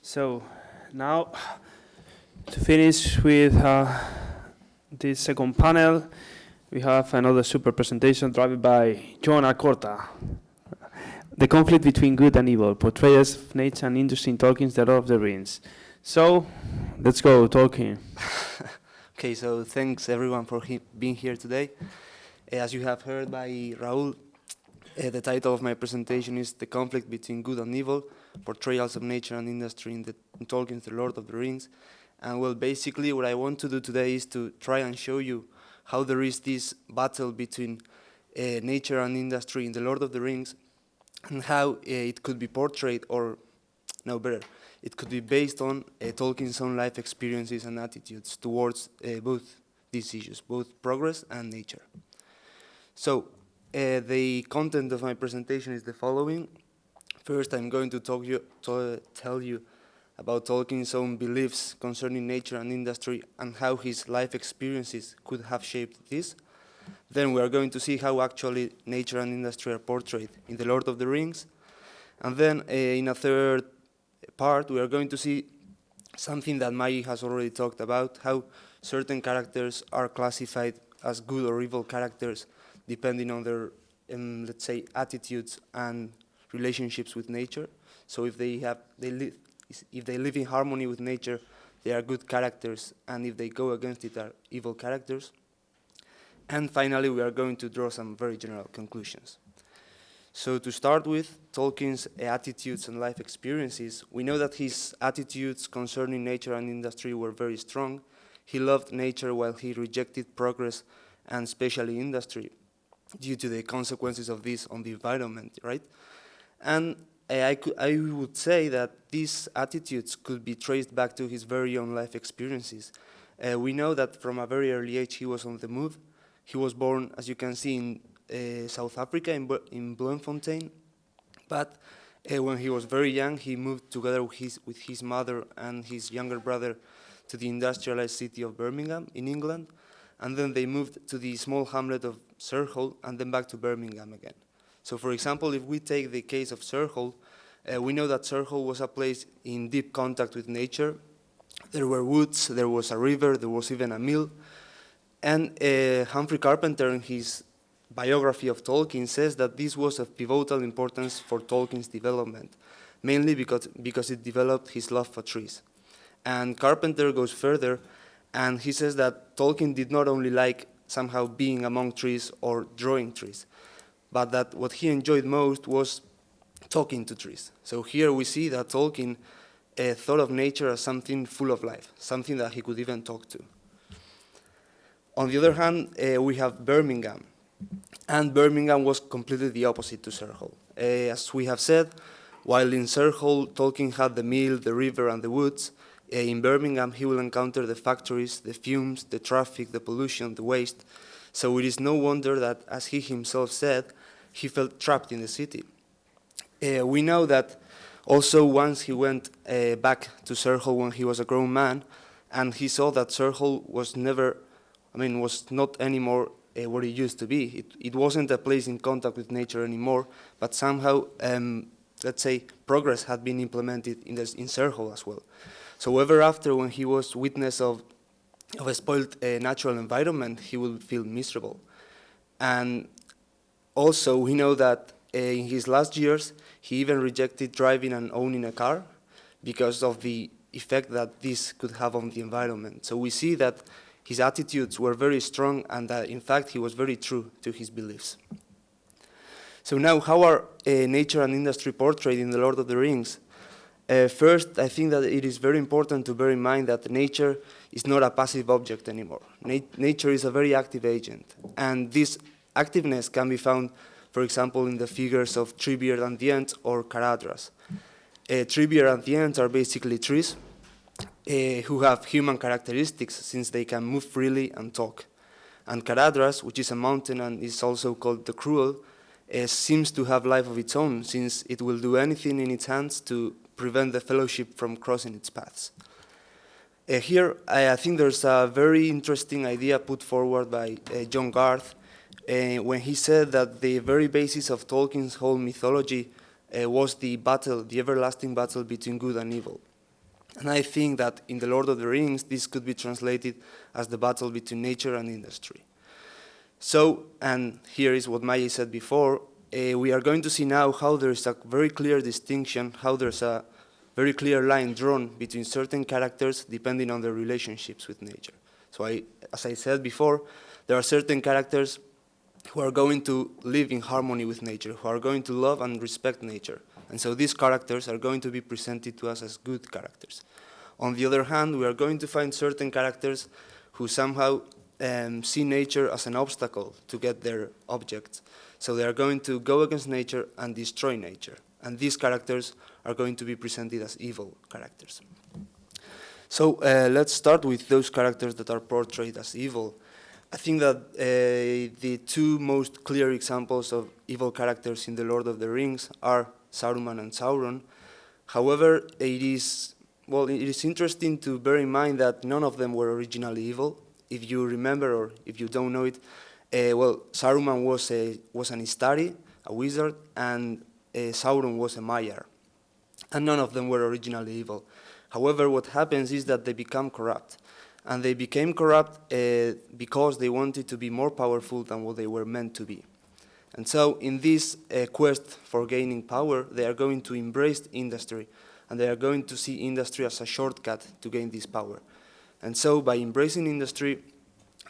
So now to finish with this second panel, we have another super presentation driven by Joan Alcorta. The conflict between good and evil, portrayals of nature and industry in Tolkien's The Lord of the Rings. So let's go, Tolkien. Okay, so thanks everyone for being here today. As you have heard by Raul, the title of my presentation is The Conflict Between Good and Evil, Portrayals of Nature and Industry in Tolkien's The Lord of the Rings. And well, basically what I want to do today is to try and show you how there is this battle between nature and industry in The Lord of the Rings, and how it could be portrayed, or no, better, it could be based on Tolkien's own life experiences and attitudes towards both these issues, both progress and nature. So, the content of my presentation is the following. First, I'm going to tell you about Tolkien's own beliefs concerning nature and industry and how his life experiences could have shaped this. Then we are going to see how actually nature and industry are portrayed in The Lord of the Rings. And then in a third part, we are going to see something that Maggie has already talked about, how certain characters are classified as good or evil characters depending on their, let's say, attitudes and relationships with nature. So if they live in harmony with nature, they are good characters, and if they go against it, are evil characters. And finally, we are going to draw some very general conclusions. So to start with, Tolkien's attitudes and life experiences, we know that his attitudes concerning nature and industry were very strong. He loved nature while he rejected progress and especially industry due to the consequences of this on the environment, right? And I would say that these attitudes could be traced back to his very own life experiences. We know that from a very early age he was on the move. He was born, as you can see, in South Africa, in Bloemfontein. But when he was very young, he moved together with his mother and his younger brother to the industrialized city of Birmingham in England. And then they moved to the small hamlet of Surhole and then back to Birmingham again. So for example, if we take the case of Surhole, we know that Surhole was a place in deep contact with nature. There were woods, there was a river, there was even a mill. And Humphrey Carpenter, in his biography of Tolkien, says that this was of pivotal importance for Tolkien's development, mainly because it developed his love for trees. And Carpenter goes further, and he says that Tolkien did not only like somehow being among trees or drawing trees, but that what he enjoyed most was talking to trees. So here we see that Tolkien thought of nature as something full of life, something that he could even talk to. On the other hand, we have Birmingham, and Birmingham was completely the opposite to Surhole. As we have said, while in Surhole, Tolkien had the mill, the river, and the woods, in Birmingham he will encounter the factories, the fumes, the traffic, the pollution, the waste. So it is no wonder that, as he himself said, he felt trapped in the city. We know that also once he went back to Surhole when he was a grown man, and he saw that Surhole was not anymore what it used to be. It wasn't a place in contact with nature anymore, but somehow, let's say, progress had been implemented in Surhole as well. So ever after, when he was witness of a spoiled natural environment, he would feel miserable. And also, we know that in his last years, he even rejected driving and owning a car because of the effect that this could have on the environment. So we see that his attitudes were very strong, and that, in fact, he was very true to his beliefs. So now, how are nature and industry portrayed in The Lord of the Rings? First, I think that it is very important to bear in mind that nature is not a passive object anymore. Nature is a very active agent, and this activeness can be found, for example, in the figures of Treebeard and the Ents or Caradhras. Treebeard and the Ents are basically trees who have human characteristics, since they can move freely and talk. And Caradhras, which is a mountain and is also called the Cruel, seems to have life of its own, since it will do anything in its hands to prevent the Fellowship from crossing its paths. Here, I think there's a very interesting idea put forward by John Garth when he said that the very basis of Tolkien's whole mythology was the everlasting battle between good and evil. And I think that in The Lord of the Rings, this could be translated as the battle between nature and industry. So, and here is what Maya said before, we are going to see now how there is a very clear distinction, how there's a very clear line drawn between certain characters depending on their relationships with nature. So as I said before, there are certain characters who are going to live in harmony with nature, who are going to love and respect nature. And so these characters are going to be presented to us as good characters. On the other hand, we are going to find certain characters who somehow see nature as an obstacle to get their objects. So they are going to go against nature and destroy nature. And these characters are going to be presented as evil characters. So let's start with those characters that are portrayed as evil. I think that the two most clear examples of evil characters in The Lord of the Rings are Saruman and Sauron. However, it is interesting to bear in mind that none of them were originally evil. If you remember, or if you don't know it, Saruman was an Istari, a wizard, and Sauron was a Maiar. And none of them were originally evil. However, what happens is that they become corrupt. And they became corrupt because they wanted to be more powerful than what they were meant to be. And so in this quest for gaining power, they are going to embrace industry, and they are going to see industry as a shortcut to gain this power. And so by embracing industry,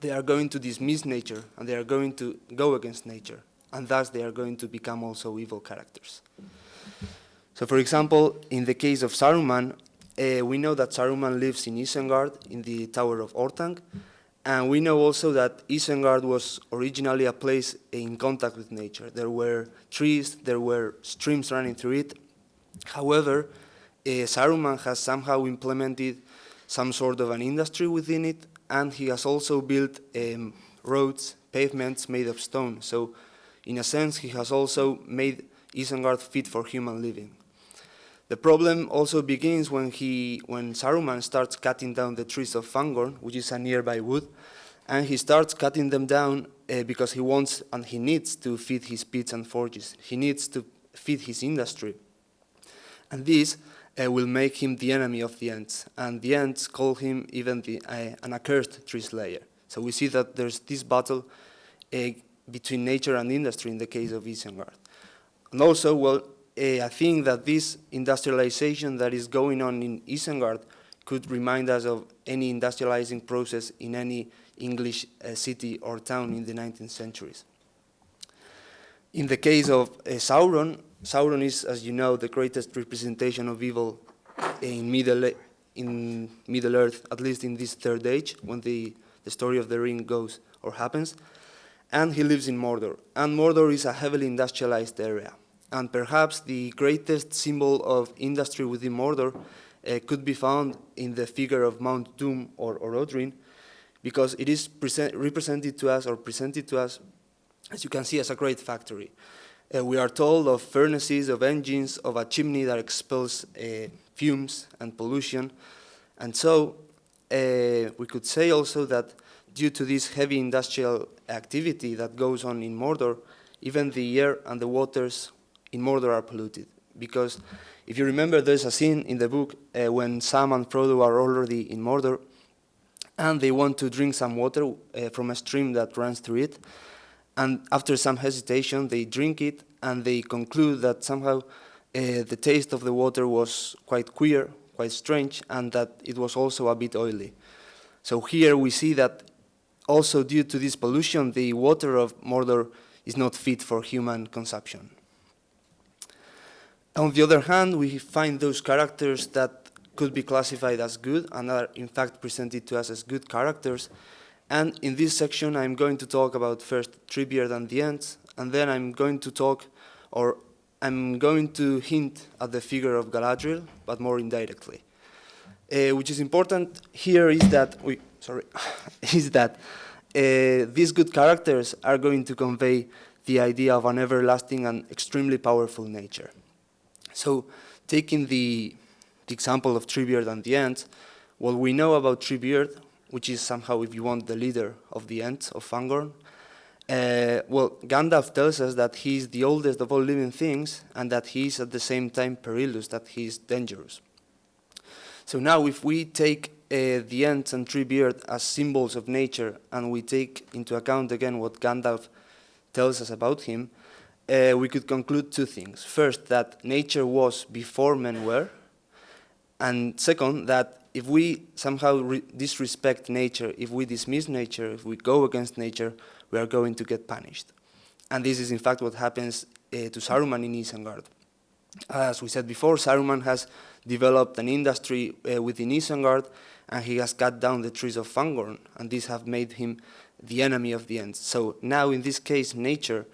they are going to dismiss nature, and they are going to go against nature, and thus they are going to become also evil characters. So for example, in the case of Saruman, we know that Saruman lives in Isengard, in the Tower of Orthanc, and we know also that Isengard was originally a place in contact with nature. There were trees, there were streams running through it. However, Saruman has somehow implemented some sort of an industry within it, and he has also built roads, pavements made of stone. So in a sense, he has also made Isengard fit for human living. The problem also begins when Saruman starts cutting down the trees of Fangorn, which is a nearby wood, and he starts cutting them down because he wants and he needs to feed his pits and forges. He needs to feed his industry. And this will make him the enemy of the Ents, and the Ents call him even an accursed tree slayer. So we see that there's this battle between nature and industry in the case of Isengard. And also, I think that this industrialization that is going on in Isengard could remind us of any industrializing process in any English city or town in the 19th centuries. In the case of Sauron, Sauron is, as you know, the greatest representation of evil in Middle Earth, at least in this third age, when the story of the ring goes or happens. And he lives in Mordor. And Mordor is a heavily industrialized area. And perhaps the greatest symbol of industry within Mordor could be found in the figure of Mount Doom or Orodruin, because it is presented to us, as you can see, as a great factory. We are told of furnaces, of engines, of a chimney that expels fumes and pollution. And so we could say also that due to this heavy industrial activity that goes on in Mordor, even the air and the waters in Mordor are polluted. Because if you remember, there's a scene in the book when Sam and Frodo are already in Mordor, and they want to drink some water from a stream that runs through it. And after some hesitation, they drink it, and they conclude that somehow the taste of the water was quite queer, quite strange, and that it was also a bit oily. So here we see that also due to this pollution, the water of Mordor is not fit for human consumption. On the other hand, we find those characters that could be classified as good and are in fact presented to us as good characters. And in this section, I'm going to talk about first Treebeard and the Ents, and then I'm going to hint at the figure of Galadriel, but more indirectly. Which is important here is that, these good characters are going to convey the idea of an everlasting and extremely powerful nature. So, taking the example of Treebeard and the Ents, what we know about Treebeard, which is somehow, if you want, the leader of the Ents of Fangorn, Gandalf tells us that he is the oldest of all living things, and that he is at the same time perilous, that he is dangerous. So now if we take the Ents and Treebeard as symbols of nature, and we take into account again what Gandalf tells us about him, we could conclude two things. First, that nature was before men were, and second, that if we somehow disrespect nature, if we dismiss nature, if we go against nature, we are going to get punished. And this is in fact what happens to Saruman in Isengard. As we said before, Saruman has developed an industry within Isengard, and he has cut down the trees of Fangorn, and these have made him the enemy of the Ents. So now in this case, nature,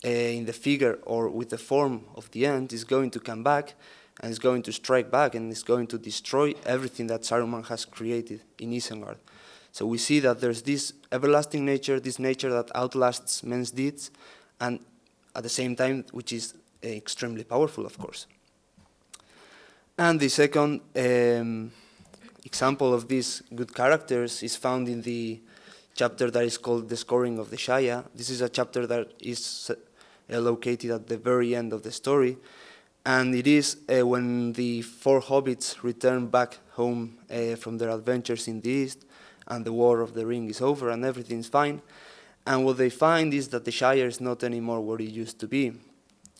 in the figure or with the form of the Ent, is going to come back, and is going to strike back, and is going to destroy everything that Saruman has created in Isengard. So we see that there's this everlasting nature, this nature that outlasts men's deeds, and at the same time, which is extremely powerful, of course. And the second example of these good characters is found in the chapter that is called The Scoring of the Shaya. This is a chapter that is located at the very end of the story, and it is when the four hobbits return back home from their adventures in the East, and the War of the Ring is over and everything's fine. And what they find is that the Shire is not anymore what it used to be.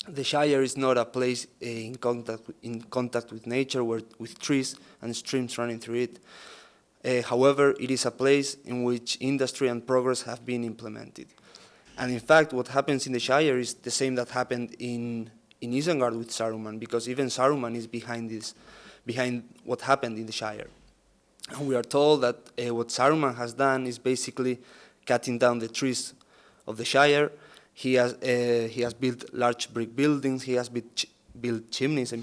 The Shire is not a place in contact with nature, with trees and streams running through it. However, it is a place in which industry and progress have been implemented. And in fact, what happens in the Shire is the same that happened in Isengard with Saruman, because even Saruman is behind what happened in the Shire. And we are told that what Saruman has done is basically cutting down the trees of the Shire. He has built large brick buildings. He has built chimneys,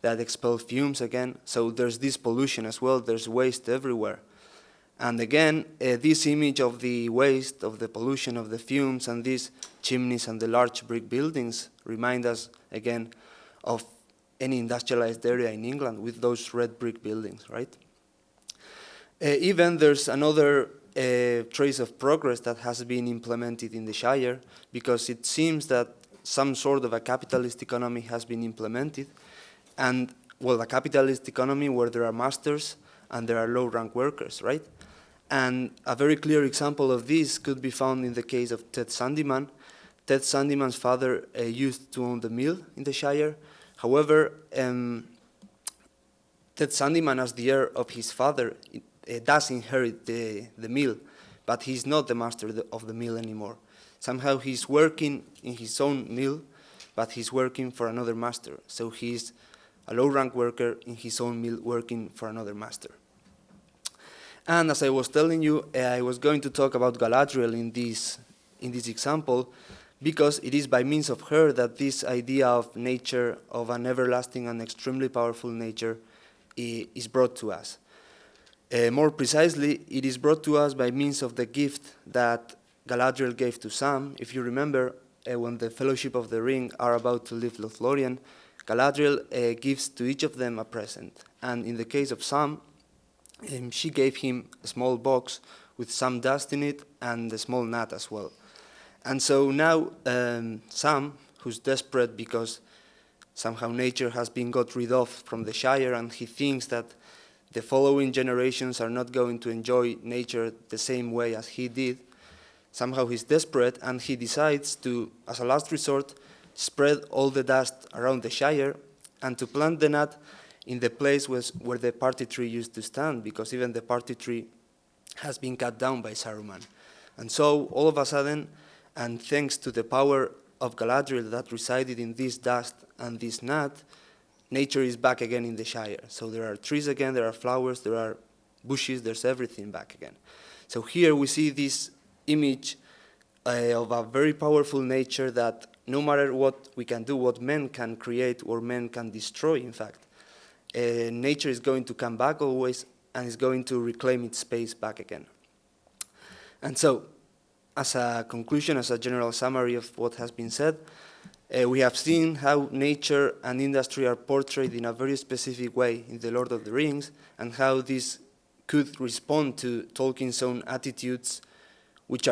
that expel fumes again. So there's this pollution as well. There's waste everywhere. And again, this image of the waste, of the pollution, of the fumes, and these chimneys and the large brick buildings remind us again of any industrialized area in England with those red brick buildings, right? Even there's another trace of progress that has been implemented in the Shire, because it seems that some sort of a capitalist economy has been implemented, and, well, a capitalist economy where there are masters and there are low-rank workers, right? And a very clear example of this could be found in the case of Ted Sandyman. Ted Sandyman's father used to own the mill in the Shire. However, Ted Sandyman, as the heir of his father, does inherit the mill, but he's not the master of the mill anymore. Somehow he's working in his own mill, but he's working for another master. So he's a low-rank worker in his own mill working for another master. And as I was telling you, I was going to talk about Galadriel in this example, because it is by means of her that this idea of nature, of an everlasting and extremely powerful nature, is brought to us. More precisely, it is brought to us by means of the gift that Galadriel gave to Sam. If you remember, when the Fellowship of the Ring are about to leave Lothlorien, Galadriel gives to each of them a present. And in the case of Sam, she gave him a small box with some dust in it and a small nut as well. And so now Sam, who's desperate because somehow nature has been got rid of from the Shire, and he thinks that the following generations are not going to enjoy nature the same way as he did, somehow he's desperate, and he decides to, as a last resort, spread all the dust around the Shire and to plant the nut in the place where the party tree used to stand, because even the party tree has been cut down by Saruman. And so, all of a sudden, and thanks to the power of Galadriel that resided in this dust and this nut, nature is back again in the Shire. So there are trees again, there are flowers, there are bushes, there's everything back again. So here we see this image of a very powerful nature that no matter what we can do, what men can create or men can destroy, in fact, nature is going to come back always and is going to reclaim its space back again. And so, as a conclusion, as a general summary of what has been said, we have seen how nature and industry are portrayed in a very specific way in The Lord of the Rings, and how this could respond to Tolkien's own attitudes, which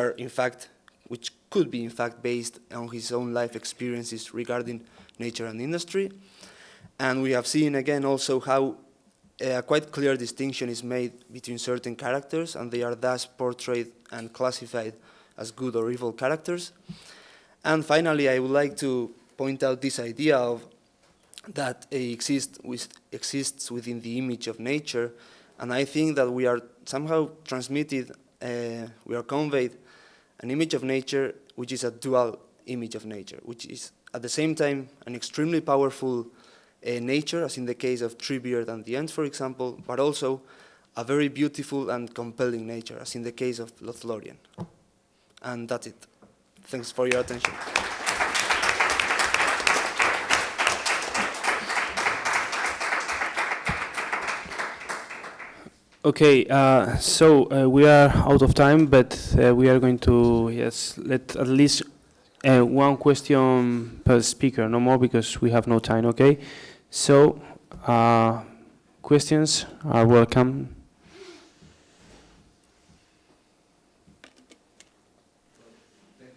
could be in fact based on his own life experiences regarding nature and industry. And we have seen again also how a quite clear distinction is made between certain characters, and they are thus portrayed and classified as good or evil characters. And finally, I would like to point out this idea of that exists within the image of nature, and I think that we are somehow transmitted, we are conveyed an image of nature which is a dual image of nature, which is at the same time an extremely powerful nature, as in the case of Treebeard and the Ents, for example, but also a very beautiful and compelling nature, as in the case of Lothlorien. And that's it. Thanks for your attention. Okay, we are out of time, but we are going to let at least one question per speaker, no more, because we have no time. Okay, so questions are welcome. Thank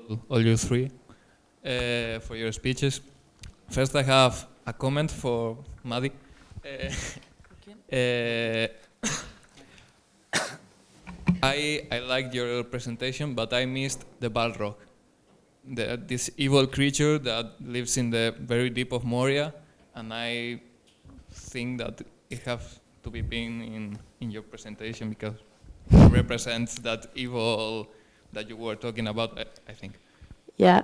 you all you three for your speeches. First, I have a comment for Madi. I liked your presentation, but I missed the Balrog, this evil creature that lives in the very deep of Moria, and I think that it has to be been in your presentation because it represents that evil that you were talking about, I think. Yeah,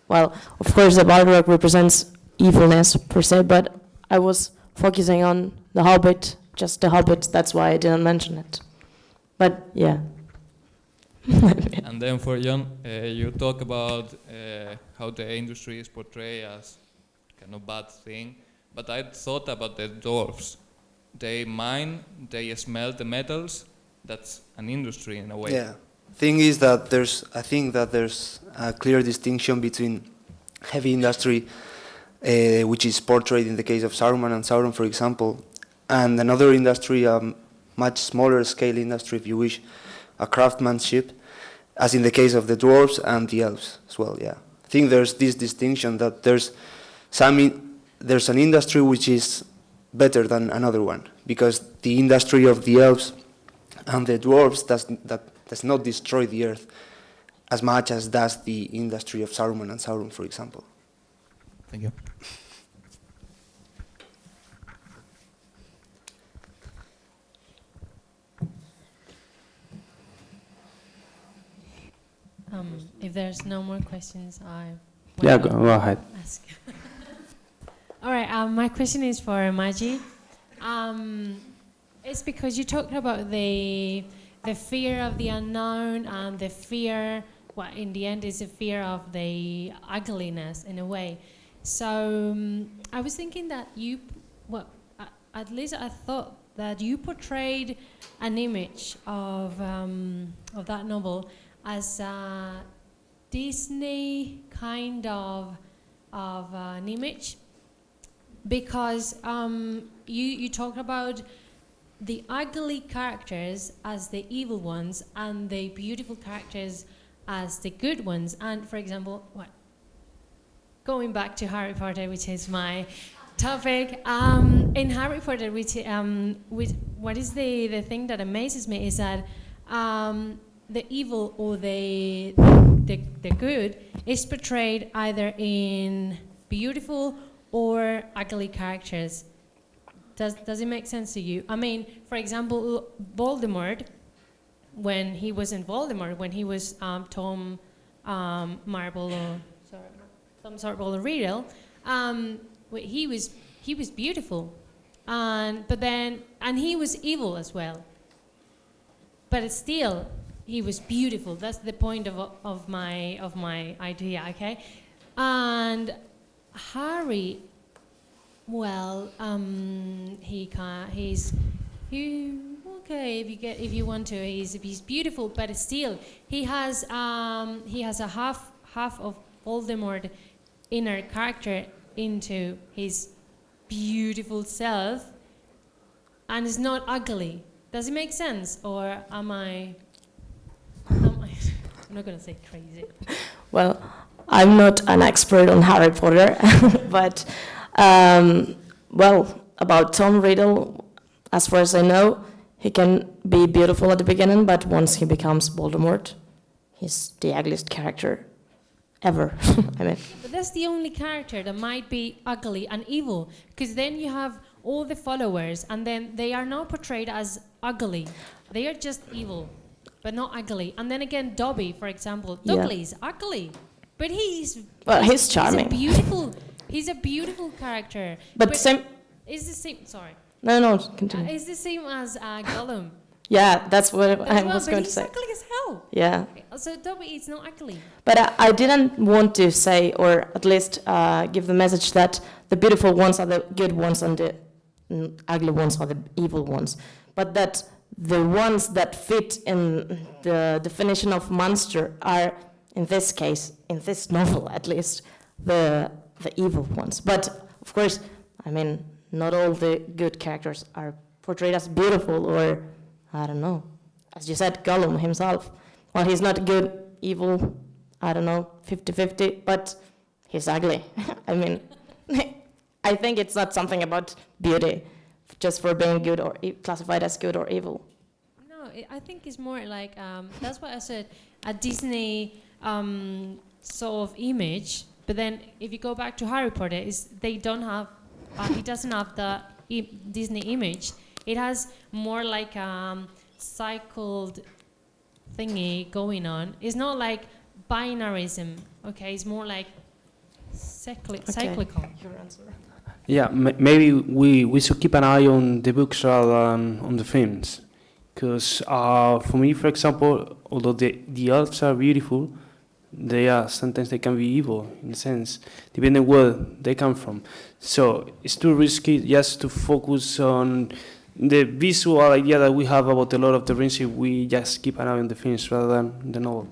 well, of course the Balrog represents evilness per se, but I was focusing on the Hobbit, just the Hobbit, that's why I didn't mention it. But yeah. And then for John, you talk about how the industry is portrayed as kind of bad thing, but I thought about the dwarves. They mine, they smelt the metals, that's an industry in a way. Yeah, thing is that I think that there's a clear distinction between heavy industry, which is portrayed in the case of Saruman and Sauron, for example, and another industry, much smaller scale industry, if you wish, a craftsmanship, as in the case of the dwarves and the elves as well. Yeah, I think there's this distinction that there's an industry which is better than another one, because the industry of the elves and the dwarves does not destroy the earth as much as does the industry of Saruman and Sauron, for example. Thank you. If there's no more questions, I Go ahead. ask. All right, my question is for Maggie. It's because you talked about the fear of the unknown and the fear, well, in the end, is a fear of the ugliness in a way. So I was thinking that at least I thought that you portrayed an image of that novel as a Disney kind of an image, because you talk about the ugly characters as the evil ones and the beautiful characters as the good ones. And for example, going back to Harry Potter, which is my topic, in Harry Potter, what is the thing that amazes me is that the evil or the good is portrayed either in beautiful or ugly characters. Does it make sense to you? I mean, for example, Voldemort, when he wasn't Voldemort, when he was Tom Marble or Tom Sorbo or Riddle, he was beautiful, and he was evil as well. But still, he was beautiful. That's the point of my idea, okay? And Harry, well, he's okay if you want to. He's beautiful, but still he has a half of Voldemort inner character into his beautiful self, and it's not ugly. Does it make sense, or am I? I'm not gonna say crazy. Well, I'm not an expert on Harry Potter, but well, about Tom Riddle, as far as I know, he can be beautiful at the beginning, but once he becomes Voldemort, he's the ugliest character ever. I mean, But that's the only character that might be ugly and evil, because then you have all the followers, and then they are not portrayed as ugly. They are just evil, but not ugly. And then again, Dobby, for example, Yeah. Dudley is ugly, but he's he's charming. He's a beautiful character. But same. It's the same. Sorry, No, continue. it's the same as Gollum. Yeah, that's what I As well, was but going to he's say. ugly as hell. Yeah. So Dobby is not ugly. But I didn't want to say, or at least give the message that the beautiful ones are the good ones and the ugly ones are the evil ones. But that the ones that fit in the definition of monster are, in this case, in this novel at least, the evil ones. But of course, I mean, not all the good characters are portrayed as beautiful, or I don't know. As you said, Gollum himself. Well, he's not good, evil, I don't know, 50-50, but he's ugly. I mean, I think it's not something about beauty, just for being good or classified as good or evil. No, I think it's more like, that's what I said, a Disney sort of image. But then if you go back to Harry Potter, they don't have, it doesn't have the Disney image. It has more like cycled thingy going on. It's not like binarism, okay? It's more like cyclical. Your answer. Yeah, maybe we should keep an eye on the books rather than on the films. Because for me, for example, although the elves are beautiful, sometimes they can be evil, in a sense, depending where they come from. So it's too risky just to focus on the visual idea that we have about the Lord of the Rings if we just keep an eye on the films rather than the novel.